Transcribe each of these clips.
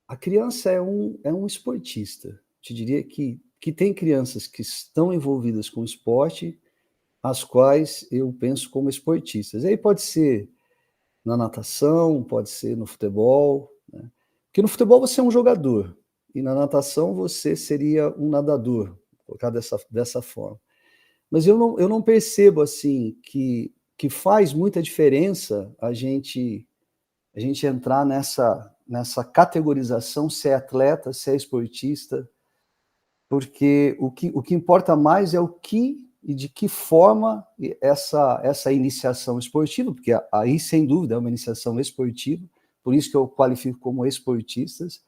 A criança é um esportista. Te diria que tem crianças que estão envolvidas com esporte, as quais eu penso como esportistas. Aí pode ser na natação, pode ser no futebol, né? Porque no futebol você é um jogador, e na natação você seria um nadador, colocar dessa forma. Mas eu não percebo assim que faz muita diferença a gente entrar nessa categorização, ser atleta, ser esportista, porque o que importa mais é o que e de que forma essa iniciação esportiva, porque aí, sem dúvida, é uma iniciação esportiva, por isso que eu qualifico como esportistas,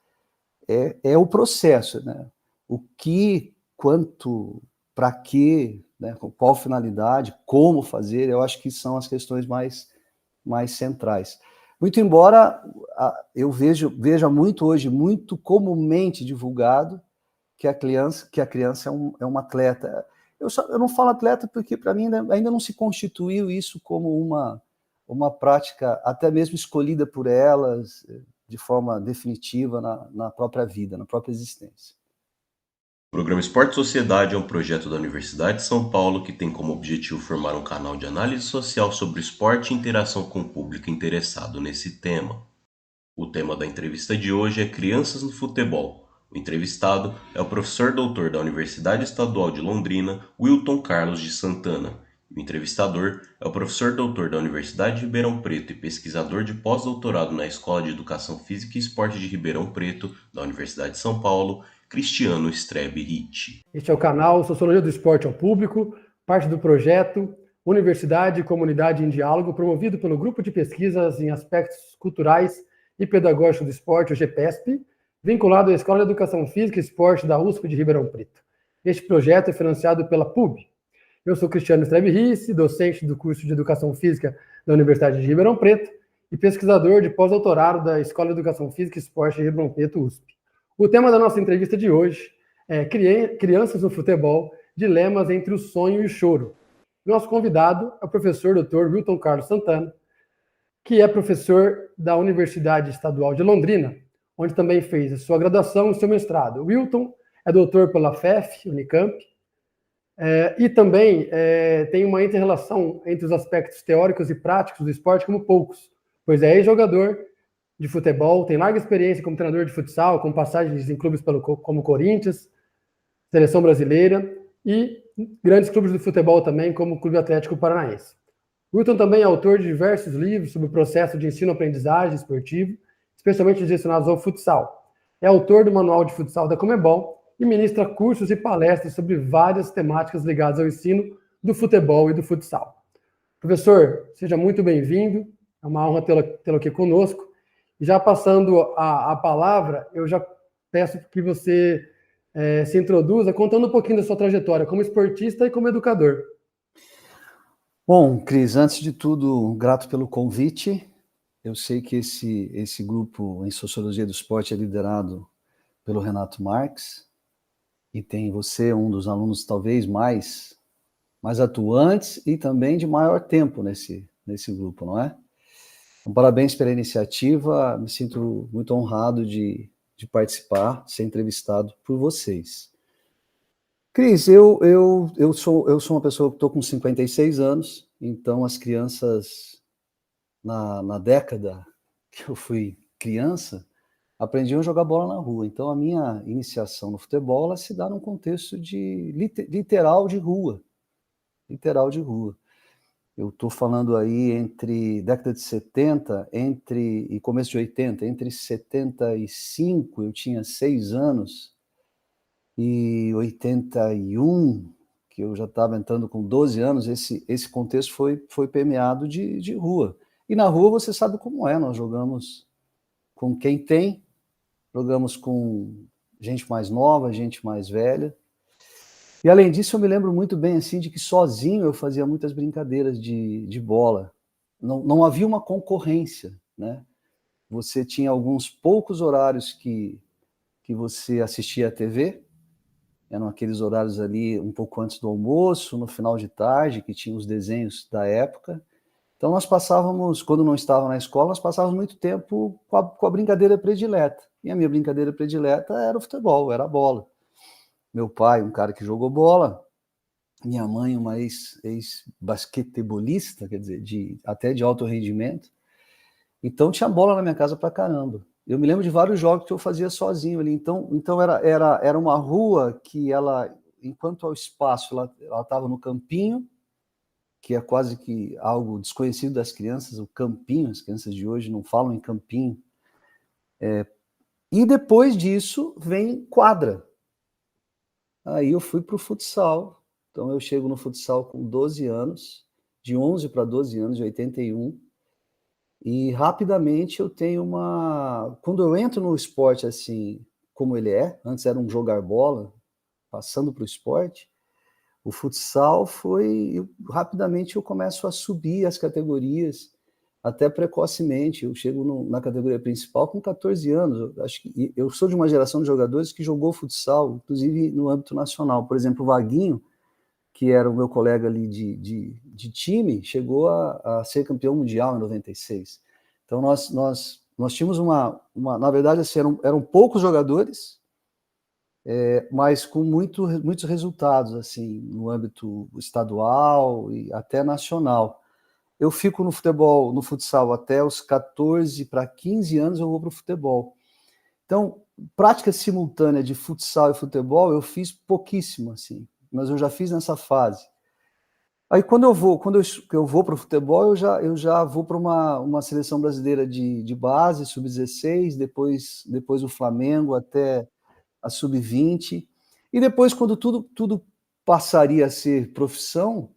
é o processo, né? O que, quanto, para quê, né? Com qual finalidade, como fazer, eu acho que são as questões mais centrais. Muito embora eu veja muito hoje, muito comumente divulgado, que a criança é um atleta. Eu não falo atleta porque, para mim, ainda não se constituiu isso como uma prática, até mesmo escolhida por elas, de forma definitiva na própria vida, na própria existência. O programa Esporte Sociedade é um projeto da Universidade de São Paulo que tem como objetivo formar um canal de análise social sobre esporte e interação com o público interessado nesse tema. O tema da entrevista de hoje é Crianças no Futebol. O entrevistado é o professor doutor da Universidade Estadual de Londrina, Wilton Carlos de Santana. O entrevistador é o professor doutor da Universidade de Ribeirão Preto e pesquisador de pós-doutorado na Escola de Educação Física e Esporte de Ribeirão Preto, da Universidade de São Paulo, Cristiano Strebe Ricci. Este é o canal Sociologia do Esporte ao Público, parte do projeto Universidade e Comunidade em Diálogo, promovido pelo Grupo de Pesquisas em Aspectos Culturais e Pedagógicos do Esporte, o GPESP, vinculado à Escola de Educação Física e Esporte da USP de Ribeirão Preto. Este projeto é financiado pela PUB. Eu sou Cristiano Strebe Ricci, docente do curso de Educação Física da Universidade de Ribeirão Preto e pesquisador de pós-doutorado da Escola de Educação Física e Esporte de Ribeirão Preto, USP. O tema da nossa entrevista de hoje é Crianças no Futebol, dilemas entre o sonho e o choro. Nosso convidado é o professor Dr. Wilton Carlos Santana, que é professor da Universidade Estadual de Londrina, onde também fez a sua graduação e seu mestrado. O Wilton é doutor pela FEF, Unicamp, e também tem uma inter-relação entre os aspectos teóricos e práticos do esporte como poucos, pois é ex-jogador de futebol, tem larga experiência como treinador de futsal, com passagens em clubes como Corinthians, Seleção Brasileira e grandes clubes de futebol também, como o Clube Atlético Paranaense. Wilton também é autor de diversos livros sobre o processo de ensino-aprendizagem esportivo, especialmente direcionados ao futsal. É autor do Manual de Futsal da Conmebol e ministra cursos e palestras sobre várias temáticas ligadas ao ensino do futebol e do futsal. Professor, seja muito bem-vindo, é uma honra tê-lo aqui conosco. E já passando a palavra, eu já peço que você se introduza contando um pouquinho da sua trajetória como esportista e como educador. Bom, Cris, antes de tudo, grato pelo convite. Eu sei que esse grupo em Sociologia do Esporte é liderado pelo Renato Marques, e tem você, um dos alunos talvez mais atuantes e também de maior tempo nesse grupo, não é? Então, parabéns pela iniciativa, me sinto muito honrado de participar, ser entrevistado por vocês. Cris, eu sou uma pessoa que estou com 56 anos, então as crianças, na década que eu fui criança, aprendiam a jogar bola na rua. Então a minha iniciação no futebol ela se dá num contexto de literal de rua. Literal de rua. Eu estou falando aí entre década de 70 e começo de 80, entre 75, eu tinha 6 anos, e 81, que eu já estava entrando com 12 anos, esse contexto foi permeado de rua. E na rua você sabe como é, nós jogamos com quem tem, jogamos com gente mais nova, gente mais velha. E além disso, eu me lembro muito bem assim de que sozinho eu fazia muitas brincadeiras de bola. Não havia uma concorrência, né? Você tinha alguns poucos horários que você assistia à TV, eram aqueles horários ali um pouco antes do almoço, no final de tarde, que tinha os desenhos da época, Então nós passávamos, quando não estava na escola, nós passávamos muito tempo com a brincadeira predileta. E a minha brincadeira predileta era o futebol, era a bola. Meu pai, um cara que jogou bola, minha mãe, uma ex-basquetebolista, quer dizer, até de alto rendimento. Então tinha bola na minha casa pra caramba. Eu me lembro de vários jogos que eu fazia sozinho ali. Então era uma rua que ela, enquanto ao espaço, ela estava no campinho, que é quase que algo desconhecido das crianças, o campinho, as crianças de hoje não falam em campinho. E depois disso vem quadra. Aí eu fui para o futsal. Então eu chego no futsal com 12 anos, de 11 para 12 anos, de 81. E rapidamente eu tenho uma... Quando eu entro no esporte assim, como ele é, antes era um jogar bola, passando para o esporte, o futsal foi... Rapidamente eu começo a subir as categorias, até precocemente. Eu chego na categoria principal com 14 anos. Acho que eu sou de uma geração de jogadores que jogou futsal, inclusive no âmbito nacional. Por exemplo, o Vaguinho, que era o meu colega ali de time, chegou a ser campeão mundial em 96. Então nós tínhamos na verdade, assim, eram poucos jogadores, mas com muitos resultados, assim, no âmbito estadual e até nacional. Eu fico no futebol, no futsal, até os 14 para 15 anos eu vou para o futebol. Então, prática simultânea de futsal e futebol eu fiz pouquíssimo, assim, mas eu já fiz nessa fase. Aí quando eu vou para o futebol, eu já vou para uma seleção brasileira de base, sub-16, depois o Flamengo até a sub-20, e depois, quando tudo passaria a ser profissão,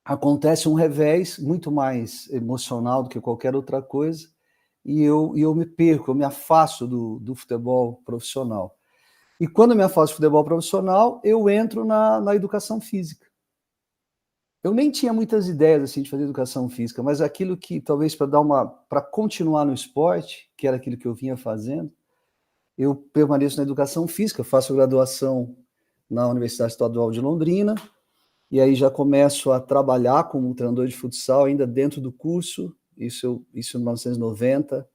acontece um revés muito mais emocional do que qualquer outra coisa, e eu me perco, eu me afasto do futebol profissional. E quando eu me afasto do futebol profissional, eu entro na educação física. Eu nem tinha muitas ideias assim de fazer educação física, mas aquilo que talvez para continuar no esporte, que era aquilo que eu vinha fazendo, eu permaneço na educação física, faço graduação na Universidade Estadual de Londrina, e aí já começo a trabalhar como treinador de futsal ainda dentro do curso, isso em 1990.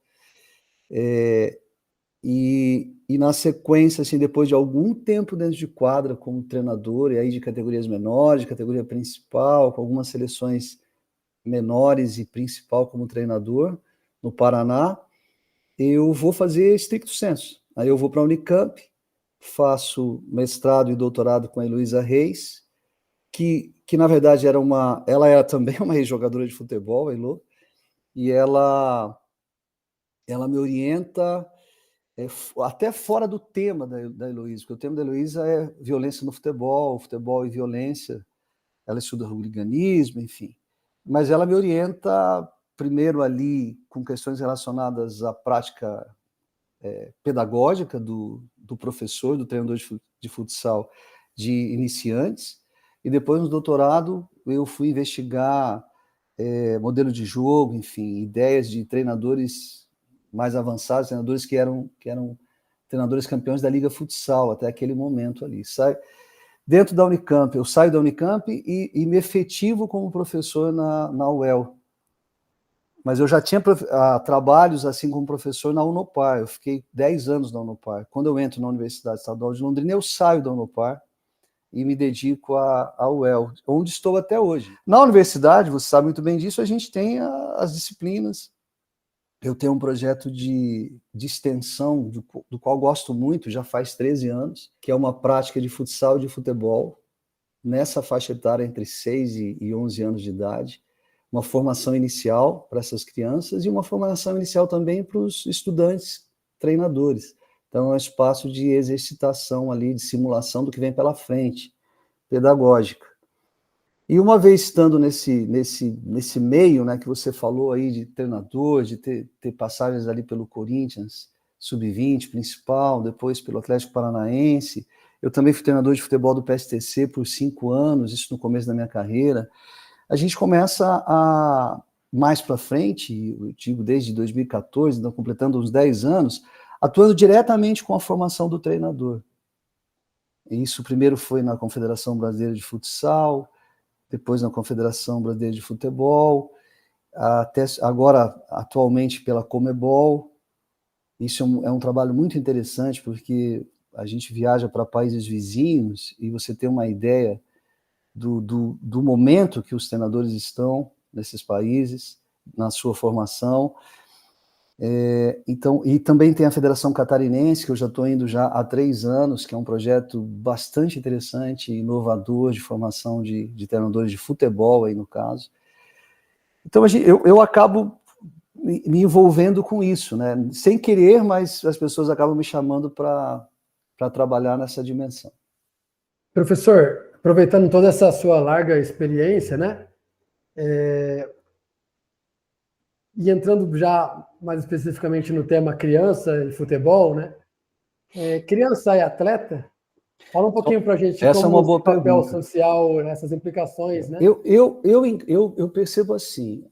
E na sequência, assim, depois de algum tempo dentro de quadra como treinador, e aí de categorias menores, de categoria principal, com algumas seleções menores e principal como treinador, no Paraná, eu vou fazer stricto sensu. Aí eu vou para a Unicamp, faço mestrado e doutorado com a Heloísa Reis, que na verdade ela era também uma ex-jogadora de futebol, a Elo, e ela me orienta até fora do tema da Heloísa, porque o tema da Heloísa é violência no futebol e violência. Ela estuda hooliganismo, enfim. Mas ela me orienta primeiro ali com questões relacionadas à prática pedagógica do professor, do treinador de futsal de iniciantes, e depois no doutorado eu fui investigar modelo de jogo, enfim, ideias de treinadores mais avançados, treinadores que eram treinadores campeões da Liga Futsal até aquele momento ali. Dentro da Unicamp, eu saio da Unicamp e me efetivo como professor na UEL. Mas eu já tinha trabalhos assim como professor na Unopar, eu fiquei 10 anos na Unopar. Quando eu entro na Universidade Estadual de Londrina, eu saio da Unopar e me dedico à UEL, onde estou até hoje. Na universidade, você sabe muito bem disso, a gente tem as disciplinas. Eu tenho um projeto de extensão, do qual gosto muito, já faz 13 anos, que é uma prática de futsal e de futebol, nessa faixa etária entre 6 e 11 anos de idade, uma formação inicial para essas crianças e uma formação inicial também para os estudantes, treinadores. Então, é um espaço de exercitação ali, de simulação do que vem pela frente, pedagógica. E uma vez estando nesse meio, né, que você falou aí de treinador, de ter passagens ali pelo Corinthians, sub-20, principal, depois pelo Atlético Paranaense, eu também fui treinador de futebol do PSTC por 5 anos, isso no começo da minha carreira. A gente começa a, mais para frente, eu digo desde 2014, então completando uns 10 anos, atuando diretamente com a formação do treinador. Isso primeiro foi na Confederação Brasileira de Futsal, depois na Confederação Brasileira de Futebol, até agora, atualmente, pela Conmebol. Isso é um trabalho muito interessante, porque a gente viaja para países vizinhos e você tem uma ideia do momento que os treinadores estão nesses países, na sua formação. Então, e também tem a Federação Catarinense, que eu já estou indo já há 3 anos, que é um projeto bastante interessante, inovador, de formação de treinadores de futebol, aí no caso. Então, eu acabo me envolvendo com isso, né? Sem querer, mas as pessoas acabam me chamando para trabalhar nessa dimensão. Professor, aproveitando toda essa sua larga experiência, né? E entrando já mais especificamente no tema criança e futebol, né? Criança é atleta? Fala um pouquinho para a gente Essa como é uma boa esse papel pergunta. social, essas implicações, né? Eu percebo assim,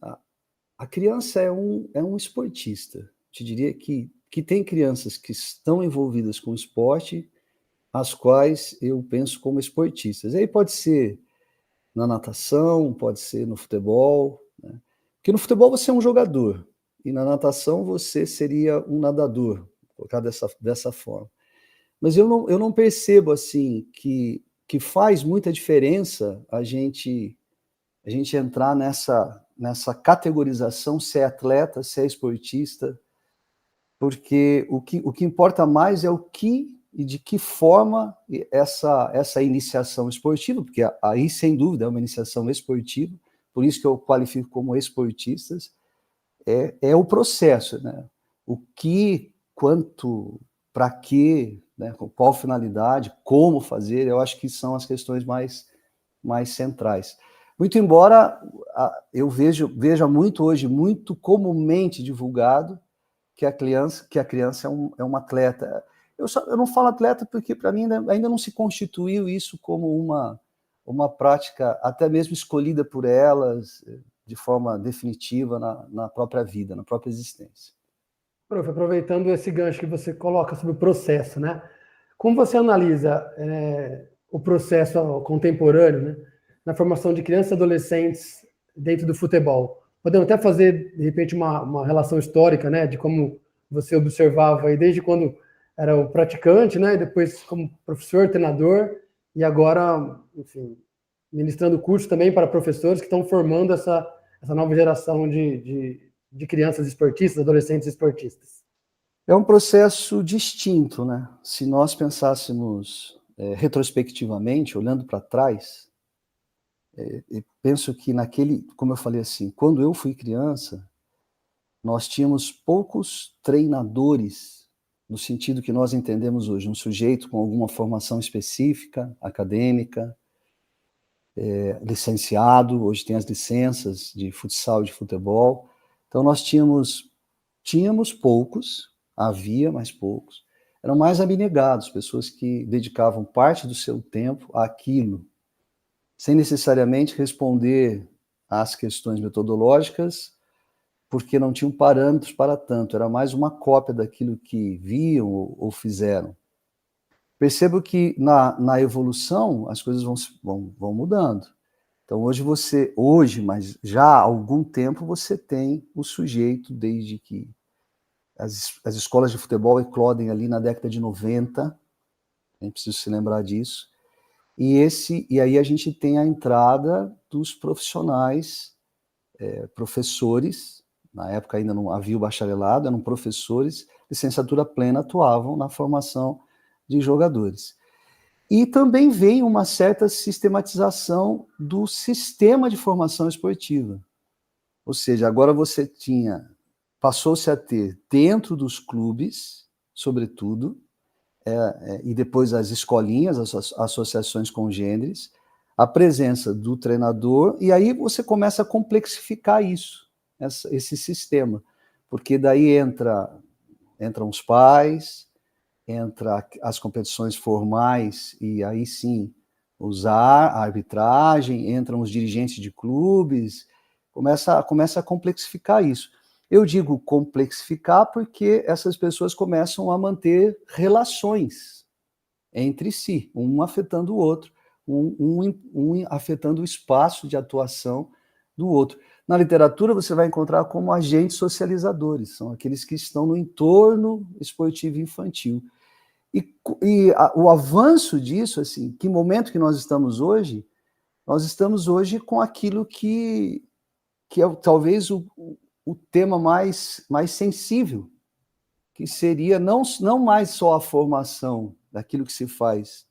a criança é um esportista. Te diria que tem crianças que estão envolvidas com esporte, as quais eu penso como esportistas. Aí pode ser na natação, pode ser no futebol, né? Porque no futebol você é um jogador, e na natação você seria um nadador, colocar dessa forma. Mas eu não percebo assim que faz muita diferença a gente entrar nessa categorização, ser atleta, ser esportista, porque o que importa mais é o que e de que forma essa iniciação esportiva, porque aí, sem dúvida, é uma iniciação esportiva, por isso que eu qualifico como esportistas, é o processo, né? O que, quanto, para quê, né? Com qual finalidade, como fazer, eu acho que são as questões mais centrais. Muito embora eu veja muito hoje, muito comumente divulgado, que a criança é um atleta. Eu não falo atleta porque, para mim, ainda não se constituiu isso como uma prática, até mesmo escolhida por elas, de forma definitiva na própria vida, na própria existência. Prof, aproveitando esse gancho que você coloca sobre o processo, né? Como você analisa o processo contemporâneo, né, na formação de crianças e adolescentes dentro do futebol? Podemos até fazer, de repente, uma relação histórica, né, de como você observava aí desde quando era o praticante, né, e depois como professor, treinador, e agora, enfim, ministrando curso também para professores que estão formando essa nova geração de crianças esportistas, adolescentes esportistas. É um processo distinto, né? Se nós pensássemos retrospectivamente, olhando para trás, penso que como eu falei assim, quando eu fui criança, nós tínhamos poucos treinadores, no sentido que nós entendemos hoje, um sujeito com alguma formação específica, acadêmica, licenciado, hoje tem as licenças de futsal e de futebol. Então nós tínhamos poucos, havia mais poucos, eram mais abnegados, pessoas que dedicavam parte do seu tempo àquilo, sem necessariamente responder às questões metodológicas, porque não tinham parâmetros para tanto, era mais uma cópia daquilo que viam ou fizeram. Percebo que na evolução as coisas vão mudando. Então hoje, mas já há algum tempo, você tem o sujeito, desde que as escolas de futebol eclodem ali na década de 90, é preciso se lembrar disso, e aí a gente tem a entrada dos profissionais, professores, na época ainda não havia o bacharelado, eram professores, licenciatura plena, atuavam na formação de jogadores. E também veio uma certa sistematização do sistema de formação esportiva. Ou seja, agora passou-se a ter dentro dos clubes, sobretudo, e depois as escolinhas, as associações congêneres, a presença do treinador, e aí você começa a complexificar esse sistema, porque daí entram os pais, entra as competições formais, e aí sim, usar a arbitragem, entram os dirigentes de clubes, começa a complexificar isso. Eu digo complexificar porque essas pessoas começam a manter relações entre si, um afetando o outro, um afetando o espaço de atuação do outro. Na literatura, você vai encontrar como agentes socializadores, são aqueles que estão no entorno esportivo infantil. O avanço disso, assim, que momento que nós estamos hoje? Nós estamos hoje com aquilo que é talvez o tema mais sensível, que seria não mais só a formação daquilo que se faz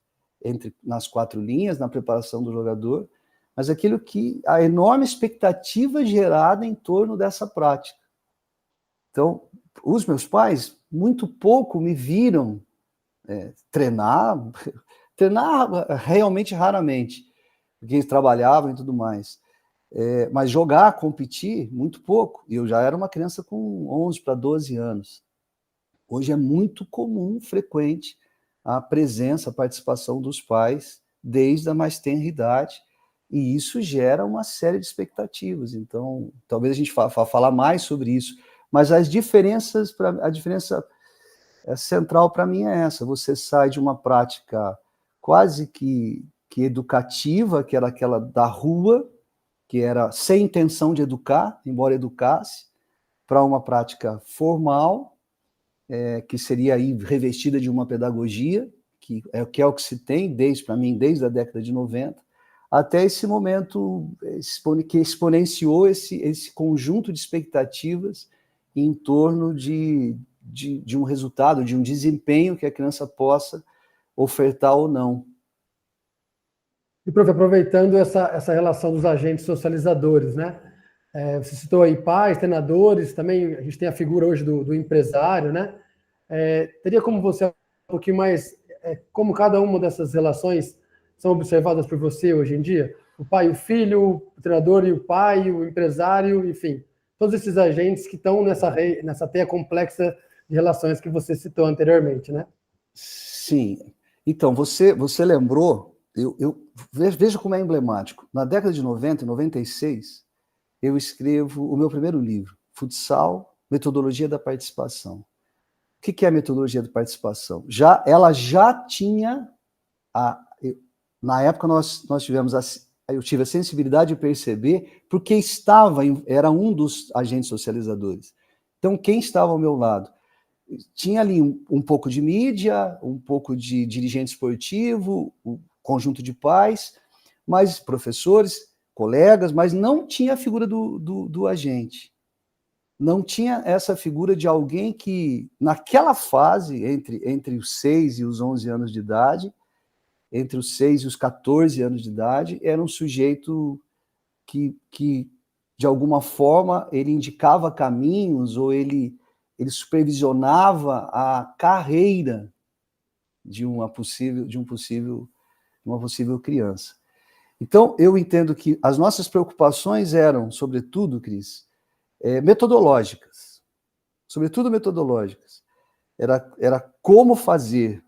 nas 4 linhas, na preparação do jogador, mas aquilo que a enorme expectativa gerada em torno dessa prática. Então, os meus pais muito pouco me viram treinar realmente raramente, porque eles trabalhavam e tudo mais. Mas jogar, competir, muito pouco. E eu já era uma criança com 11 para 12 anos. Hoje é muito comum, frequente, a presença, a participação dos pais desde a mais tenra idade, e isso gera uma série de expectativas. Então, talvez a gente falar mais sobre isso, mas a diferença central para mim é essa: você sai de uma prática quase que educativa, que era aquela da rua, que era sem intenção de educar, embora educasse, para uma prática formal, que seria aí revestida de uma pedagogia, que é o que se tem, para mim, desde a década de 90, até esse momento que exponenciou esse conjunto de expectativas em torno de um resultado, de um desempenho que a criança possa ofertar ou não. E, prof, aproveitando essa relação dos agentes socializadores, né? Você citou aí pais, treinadores, também a gente tem a figura hoje do empresário, né? Teria como você um pouquinho mais como cada uma dessas relações são observadas por você hoje em dia? O pai e o filho, o treinador e o pai, o empresário, enfim, todos esses agentes que estão nessa teia complexa de relações que você citou anteriormente, né? Sim. Então, você lembrou, veja como é emblemático. Na década de 90, em 96, eu escrevo o meu primeiro livro, Futsal, Metodologia da Participação. O que é a metodologia da participação? Ela já tinha, na época eu tive a sensibilidade de perceber, porque era um dos agentes socializadores. Então, quem estava ao meu lado? Tinha ali um pouco de mídia, um pouco de dirigente esportivo, um conjunto de pais, mas professores, colegas, mas não tinha a figura do agente. Não tinha essa figura de alguém que, naquela fase, entre os 6 e os 11 anos de idade, entre os 6 e os 14 anos de idade, era um sujeito que de alguma forma, ele indicava caminhos ou ele supervisionava a carreira de uma possível criança. Então, eu entendo que as nossas preocupações eram, sobretudo, Cris, metodológicas. Sobretudo metodológicas. Era como fazer,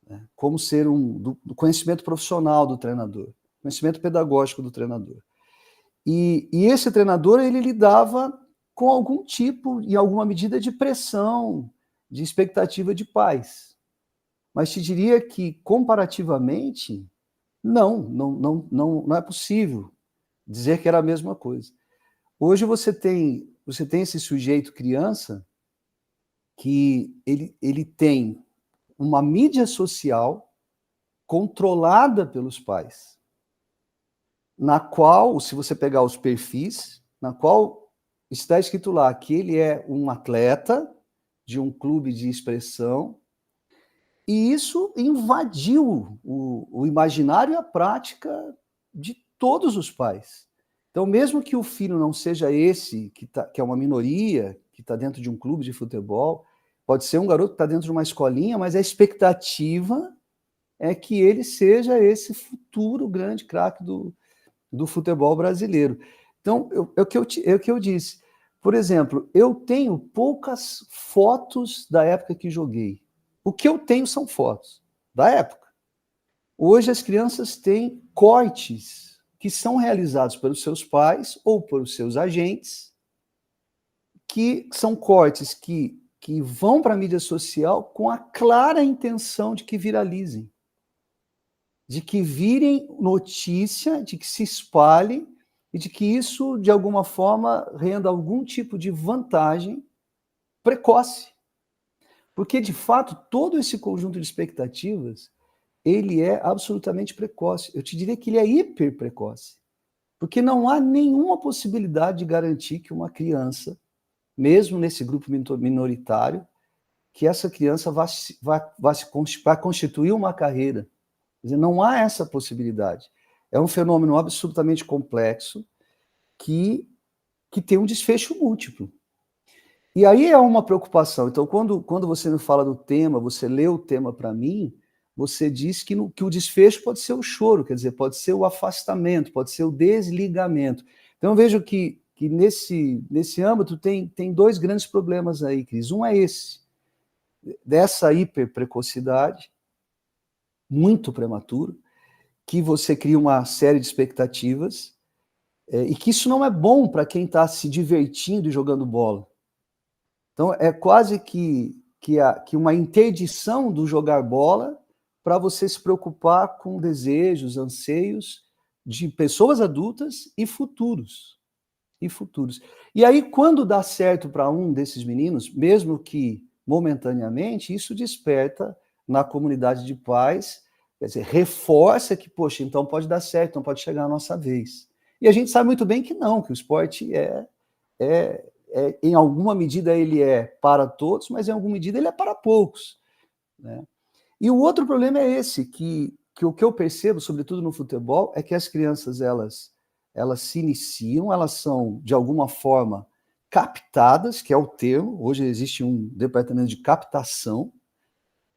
né? Como ser do conhecimento profissional do treinador, conhecimento pedagógico do treinador. E esse treinador, ele lidava com algum tipo, em alguma medida, de pressão, de expectativa de pais. Mas te diria que, comparativamente, não é possível dizer que era a mesma coisa. Hoje você tem esse sujeito criança que ele tem uma mídia social controlada pelos pais, na qual, se você pegar os perfis, na qual está escrito lá que ele é um atleta de um clube de expressão, e isso invadiu o imaginário e a prática de todos os pais. Então, mesmo que o filho não seja esse, que é uma minoria, que está dentro de um clube de futebol, pode ser um garoto que está dentro de uma escolinha, mas a expectativa é que ele seja esse futuro grande craque do futebol brasileiro. Então, é o que eu disse. Por exemplo, eu tenho poucas fotos da época que joguei. O que eu tenho são fotos da época. Hoje as crianças têm cortes que são realizados pelos seus pais ou pelos seus agentes, que são cortes que vão para a mídia social com a clara intenção de que viralizem, de que virem notícia, de que se espalhem e de que isso, de alguma forma, renda algum tipo de vantagem precoce. Porque, de fato, todo esse conjunto de expectativas, ele é absolutamente precoce. Eu te diria que ele é hiper precoce. Porque não há nenhuma possibilidade de garantir que uma criança, mesmo nesse grupo minoritário, que essa criança vai constituir uma carreira. Quer dizer, não há essa possibilidade. É um fenômeno absolutamente complexo que tem um desfecho múltiplo. E aí é uma preocupação. Então, quando você me fala do tema, você lê o tema para mim, você diz que o desfecho pode ser o choro, quer dizer, pode ser o afastamento, pode ser o desligamento. Então, eu vejo que nesse âmbito tem dois grandes problemas aí, Cris. Um é esse, dessa hiperprecocidade, muito prematuro, que você cria uma série de expectativas, e que isso não é bom para quem está se divertindo e jogando bola. Então, é quase que uma interdição do jogar bola para você se preocupar com desejos, anseios de pessoas adultas e futuros. E aí, quando dá certo para um desses meninos, mesmo que momentaneamente, isso desperta na comunidade de pais, quer dizer, reforça que, poxa, então pode dar certo, então pode chegar a nossa vez. E a gente sabe muito bem que não, que o esporte em alguma medida ele é para todos, mas em alguma medida ele é para poucos, né? E o outro problema é esse, que o que eu percebo, sobretudo no futebol, é que as crianças, elas se iniciam, elas são, de alguma forma, captadas, que é o termo, hoje existe um departamento de captação,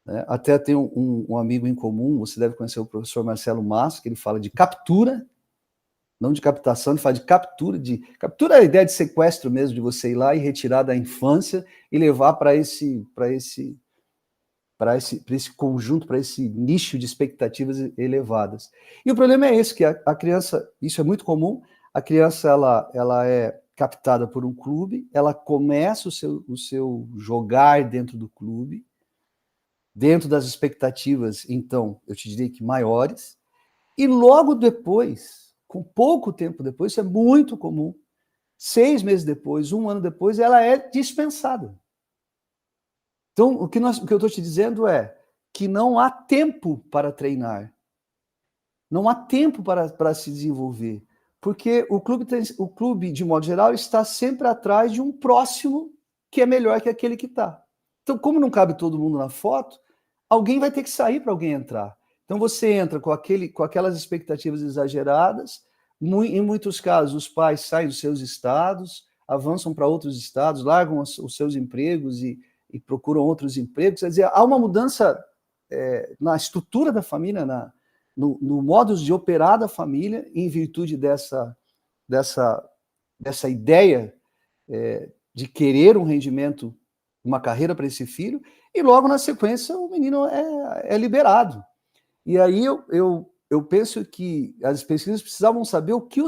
né? Até tem um amigo em comum, você deve conhecer o professor Marcelo Massa, que ele fala de captura, não de captação, ele fala de captura. Captura é a ideia de sequestro mesmo, de você ir lá e retirar da infância e levar para esse conjunto, para esse nicho de expectativas elevadas. E o problema é esse, que a criança, isso é muito comum, a criança ela é captada por um clube, ela começa o seu jogar dentro do clube, dentro das expectativas, então, eu te diria que maiores, e logo depois, com pouco tempo depois, isso é muito comum, 6 meses depois, 1 ano depois, ela é dispensada. Então, o que eu estou te dizendo é que não há tempo para treinar, não há tempo para se desenvolver, porque o clube, de modo geral, está sempre atrás de um próximo que é melhor que aquele que está. Então, como não cabe todo mundo na foto, alguém vai ter que sair para alguém entrar. Então, você entra com aquelas expectativas exageradas, em muitos casos, os pais saem dos seus estados, avançam para outros estados, largam os seus empregos e procuram outros empregos. Quer dizer, há uma mudança na estrutura da família, no modo de operar da família, em virtude dessa ideia de querer um rendimento, uma carreira para esse filho, e logo na sequência o menino é liberado. E aí eu penso que as pesquisas precisavam saber o que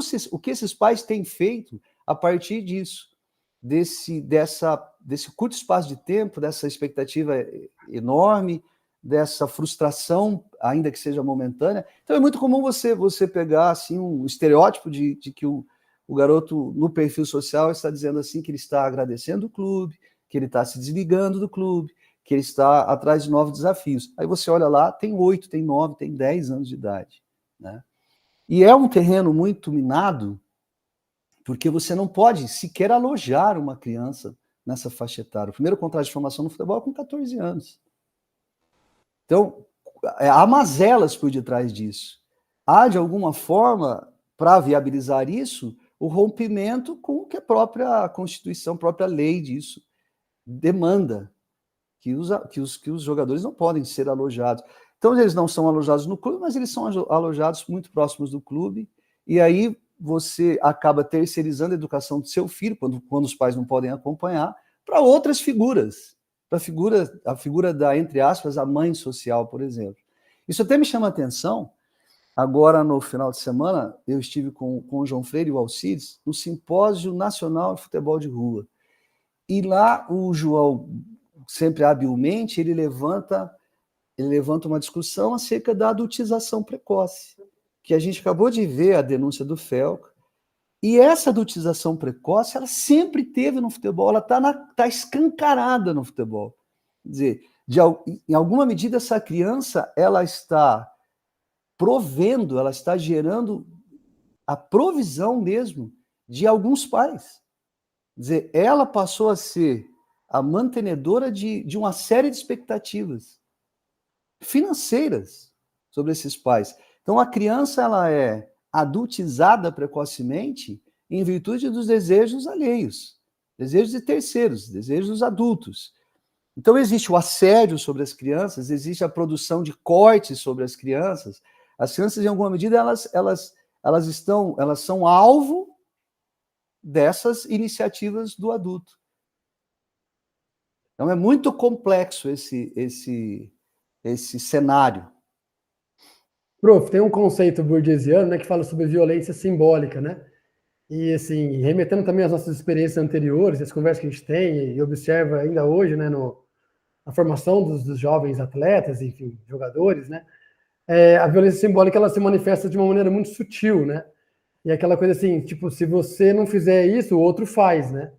esses pais têm feito a partir disso, desse curto espaço de tempo, dessa expectativa enorme, dessa frustração, ainda que seja momentânea. Então é muito comum você pegar assim um estereótipo de que o garoto no perfil social está dizendo assim que ele está agradecendo o clube, que ele está se desligando do clube, que ele está atrás de novos desafios. Aí você olha lá, tem 8, tem 9, tem 10 anos de idade, né? E é um terreno muito minado, porque você não pode sequer alojar uma criança nessa faixa etária. O primeiro contrato de formação no futebol é com 14 anos. Então, há mazelas por detrás disso. Há, de alguma forma, para viabilizar isso, o rompimento com o que a própria Constituição, a própria lei disso demanda, que os jogadores não podem ser alojados. Então, eles não são alojados no clube, mas eles são alojados muito próximos do clube, e aí você acaba terceirizando a educação do seu filho, quando os pais não podem acompanhar, para outras figuras, para a figura da, entre aspas, a mãe social, por exemplo. Isso até me chama a atenção. Agora, no final de semana, eu estive com o João Freire e o Alcides no Simpósio Nacional de Futebol de Rua. E lá o João, sempre habilmente, ele levanta uma discussão acerca da adultização precoce, que a gente acabou de ver a denúncia do Felca, E essa adultização precoce, ela sempre teve no futebol, ela tá escancarada no futebol. Quer dizer, em alguma medida, essa criança, ela está provendo, ela está gerando a provisão mesmo de alguns pais. Quer dizer, ela passou a ser a mantenedora de uma série de expectativas financeiras sobre esses pais. Então, a criança, ela é adultizada precocemente em virtude dos desejos alheios, desejos de terceiros, desejos dos adultos. Então, existe o assédio sobre as crianças, existe a produção de cortes sobre as crianças. As crianças, em alguma medida, elas são alvo dessas iniciativas do adulto. Então, é muito complexo esse cenário. Prof, tem um conceito burgesiano, né, que fala sobre violência simbólica, né? E, assim, remetendo também às nossas experiências anteriores, as conversas que a gente tem e observa ainda hoje, né, na formação dos jovens atletas, enfim, jogadores, né? A violência simbólica, ela se manifesta de uma maneira muito sutil, né? E aquela coisa assim, tipo, se você não fizer isso, o outro faz, né?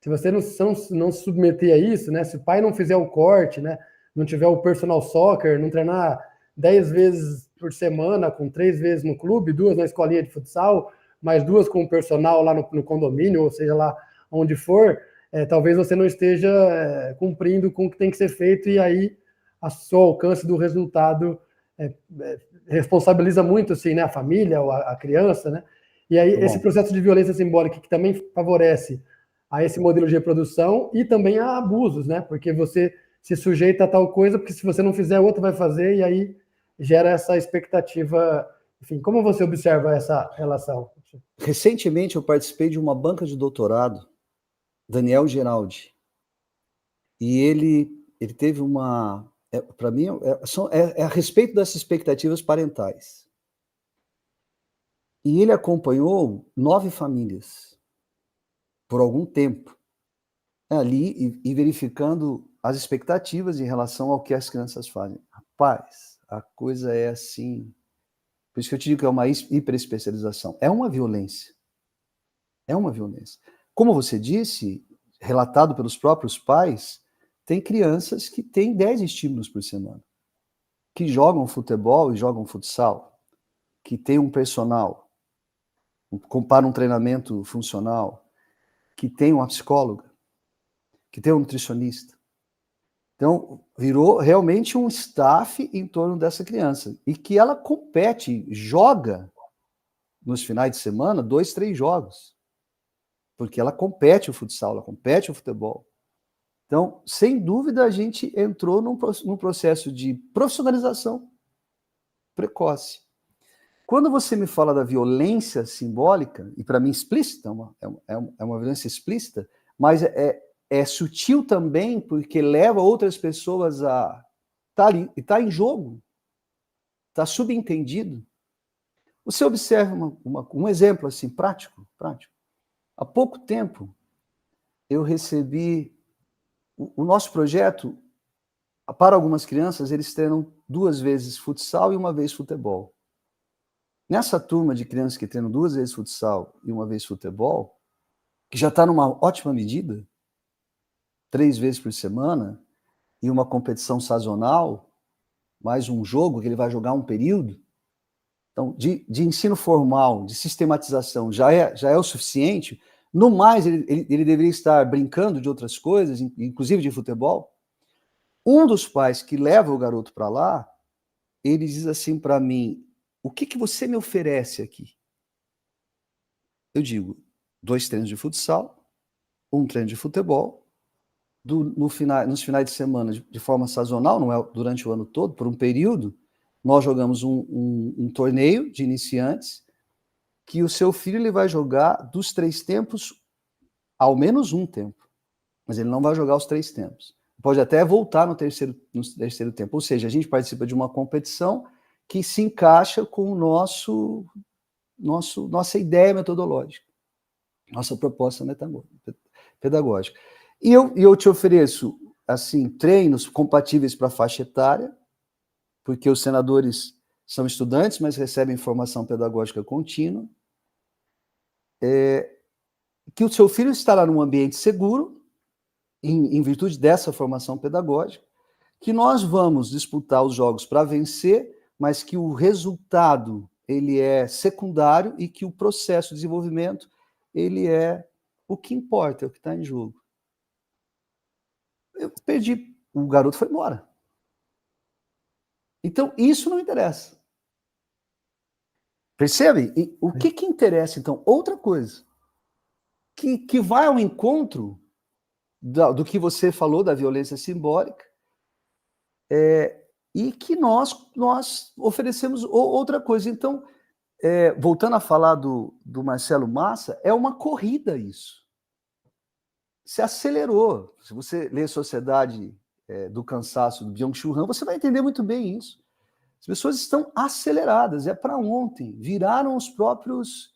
Se você não se submeter a isso, né? Se o pai não fizer o corte, né? Não tiver o personal soccer, não treinar 10 vezes por semana, com 3 vezes no clube, 2 na escolinha de futsal, mais 2 com o personal lá no condomínio, ou seja, lá onde for, talvez você não esteja cumprindo com o que tem que ser feito, e aí a seu alcance do resultado responsabiliza muito, assim, né? A família, ou a criança, né? E aí esse processo de violência simbólica que também favorece a esse modelo de reprodução e também a abusos, né? Porque você se sujeita a tal coisa, porque se você não fizer, outro vai fazer, e aí gera essa expectativa. Enfim, como você observa essa relação? Recentemente, eu participei de uma banca de doutorado, Daniel Geraldi, e ele teve uma... Para mim, é a respeito dessas expectativas parentais. E ele acompanhou 9 famílias por algum tempo, ali, e verificando as expectativas em relação ao que as crianças fazem. Rapaz, a coisa é assim... Por isso que eu te digo que é uma hiperespecialização. É uma violência. É uma violência. Como você disse, relatado pelos próprios pais, tem crianças que têm 10 estímulos por semana, que jogam futebol e jogam futsal, que tem um personal, para um treinamento funcional, que tem uma psicóloga, que tem um nutricionista. Então, virou realmente um staff em torno dessa criança. E que ela compete, joga nos finais de semana 2, 3 jogos. Porque ela compete o futsal, ela compete o futebol. Então, sem dúvida, a gente entrou num processo de profissionalização precoce. Quando você me fala da violência simbólica, e para mim explícita, é uma violência explícita, mas é sutil também, porque leva outras pessoas a estar ali, e está em jogo, está subentendido. Você observa um exemplo assim, prático. Há pouco tempo, eu recebi o nosso projeto. Para algumas crianças, eles treinam 2 vezes futsal e 1 vez futebol. Nessa turma de crianças que treinam 2 vezes futsal e 1 vez futebol, que já está numa ótima medida, 3 vezes por semana, e uma competição sazonal, mais um jogo que ele vai jogar um período. Então, de ensino formal, de sistematização, já é o suficiente. No mais, ele deveria estar brincando de outras coisas, inclusive de futebol. Um dos pais que leva o garoto para lá, ele diz assim para mim: o que você me oferece aqui? Eu digo: 2 treinos de futsal, 1 treino de futebol, nos finais de semana, de forma sazonal, não é durante o ano todo, por um período, nós jogamos um torneio de iniciantes, que o seu filho ele vai jogar dos 3 tempos, ao menos 1 tempo, mas ele não vai jogar os 3 tempos. Pode até voltar no terceiro tempo. Ou seja, a gente participa de uma competição que se encaixa com nossa ideia metodológica, nossa proposta pedagógica. E eu te ofereço assim, treinos compatíveis para a faixa etária, porque os senadores são estudantes, mas recebem formação pedagógica contínua. que o seu filho estará num ambiente seguro, em virtude dessa formação pedagógica, que nós vamos disputar os jogos para vencer, mas que o resultado ele é secundário e que o processo de desenvolvimento ele é o que importa, é o que está em jogo. Eu perdi, o garoto foi embora. Então, isso não interessa. Percebe? E o que interessa, então? Outra coisa, que vai ao encontro do que você falou, da violência simbólica, e que nós oferecemos outra coisa. Então, voltando a falar do Marcelo Massa, é uma corrida isso. Se acelerou. Se você lê Sociedade do Cansaço, do Byung-Chul Han, você vai entender muito bem isso. As pessoas estão aceleradas, é para ontem. Viraram os próprios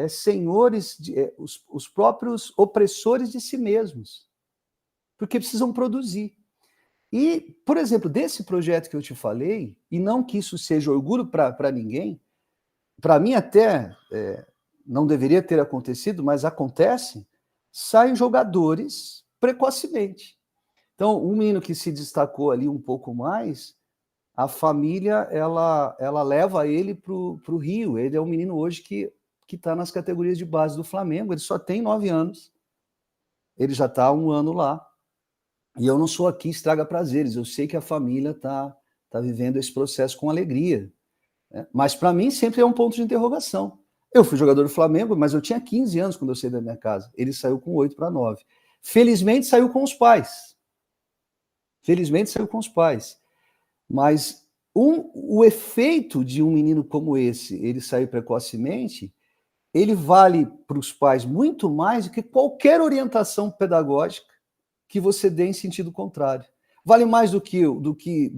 senhores, os próprios opressores de si mesmos, porque precisam produzir. E, por exemplo, desse projeto que eu te falei, e não que isso seja orgulho para ninguém, para mim até não deveria ter acontecido, mas acontece, saem jogadores precocemente. Então, um menino que se destacou ali um pouco mais, a família ela leva ele para o Rio. Ele é um menino hoje que está nas categorias de base do Flamengo, ele só tem 9 anos, ele já está há 1 ano lá. E eu não sou aqui estraga prazeres, eu sei que a família está vivendo esse processo com alegria. Né? Mas para mim sempre é um ponto de interrogação. Eu fui jogador do Flamengo, mas eu tinha 15 anos quando eu saí da minha casa. Ele saiu com 8 para 9. Felizmente saiu com os pais. Mas o efeito de um menino como esse, ele sair precocemente, ele vale para os pais muito mais do que qualquer orientação pedagógica que você dê em sentido contrário. Vale mais do que eu, que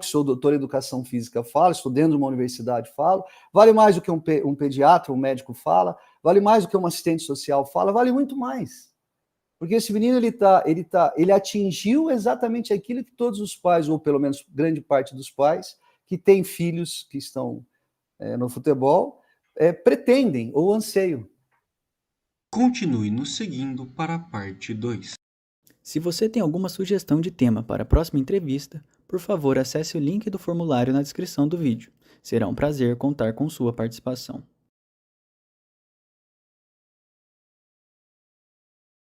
sou doutor em educação física, falo, estou dentro de uma universidade, falo, vale mais do que um pediatra, um médico fala, vale mais do que um assistente social fala, vale muito mais. Porque esse menino, ele atingiu exatamente aquilo que todos os pais, ou pelo menos grande parte dos pais, que têm filhos que estão no futebol, pretendem ou anseiam. Continue nos seguindo para a parte 2. Se você tem alguma sugestão de tema para a próxima entrevista, por favor acesse o link do formulário na descrição do vídeo. Será um prazer contar com sua participação.